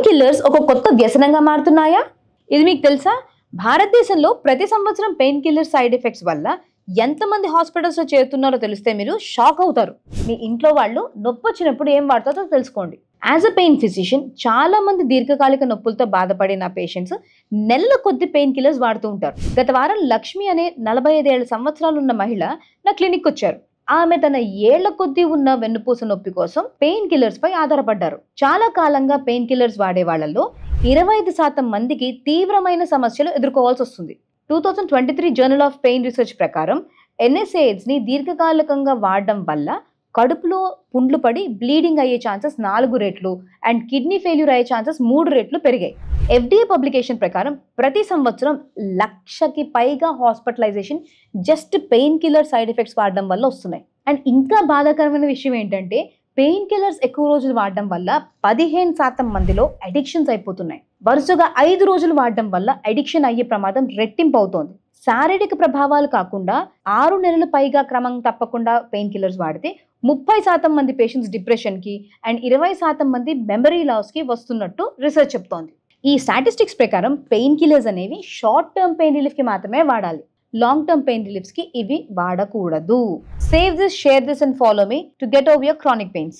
Killers ఒక కొత్త వ్యసనంగా మారుతున్నాయా? ఇది మీకు తెలుసా? భారతదేశంలో ప్రతి సంవత్సరం పెయిన్ కిల్లర్ సైడ్ ఎఫెక్ట్స్ వల్ల ఎంతమంది హాస్పిటల్స్లో చేరుతున్నారో తెలిస్తే మీరు షాక్ అవుతారు. మీ ఇంట్లో వాళ్ళు నొప్పి వచ్చినప్పుడు ఏం వాడతారో తెలుసుకోండి. యాజ్ అ పెయిన్ ఫిజిషియన్ చాలా మంది దీర్ఘకాలిక నొప్పులతో బాధపడిన పేషెంట్స్ నెలల కొద్ది పెయిన్ కిల్లర్స్ వాడుతూ ఉంటారు. గత వారం లక్ష్మి అనే 45 సంవత్సరాలు ఉన్న మహిళ నా క్లినిక్ వచ్చారు. ఆమె తన ఏళ్ల కొద్దీ ఉన్న వెన్నుపూస నొప్పి కోసం పెయిన్ కిల్లర్స్ పై ఆధారపడ్డారు. చాలా కాలంగా పెయిన్ కిల్లర్స్ వాడే వాళ్ళలో 25% మందికి తీవ్రమైన సమస్యలు ఎదుర్కోవాల్సి వస్తుంది. 2023 జర్నల్ ఆఫ్ పెయిన్ రీసెర్చ్ ప్రకారం NSAIDs ని దీర్ఘకాలికంగా వాడడం వల్ల కడుపులో పుండ్లు పడి బ్లీడింగ్ అయ్యే ఛాన్సెస్ 4 రెట్లు అండ్ కిడ్నీ ఫెయిల్యూర్ అయ్యే ఛాన్సెస్ 3 రెట్లు పెరిగాయి. FDA పబ్లికేషన్ ప్రకారం ప్రతి సంవత్సరం 1,00,000కి పైగా hospitalisation just pain killer side effects వాడడం వల్ల వస్తున్నాయి. అండ్ ఇంకా బాధాకరమైన విషయం ఏంటంటే పెయిన్ కిల్లర్స్ ఎక్కువ రోజులు వాడడం వల్ల 15% మందిలో అడిక్షన్స్ అయిపోతున్నాయి. వరుసగా 5 రోజులు వాడడం వల్ల అడిక్షన్ అయ్యే ప్రమాదం రెట్టింపు అవుతోంది. శారీరక ప్రభావాలు కాకుండా 6 నెలలు పైగా క్రమం తప్పకుండా పెయిన్ కిల్లర్స్ వాడితే 30% మంది పేషెంట్స్ డిప్రెషన్కి అండ్ 20% మంది మెమరీ లాస్కి వస్తున్నట్టు రీసెర్చ్ చెప్తోంది. ఈ స్టాటిస్టిక్స్ ప్రకారం పెయిన్ కిల్లర్స్ అనేవి షార్ట్ టర్మ్ పెయిన్ రిలీఫ్కి మాత్రమే వాడాలి. లాంగ్ టర్మ్ పెయిన్ రిలీఫ్స్కి ఇవి వాడకూడదు. Save this, share this and follow me to get over your chronic pains.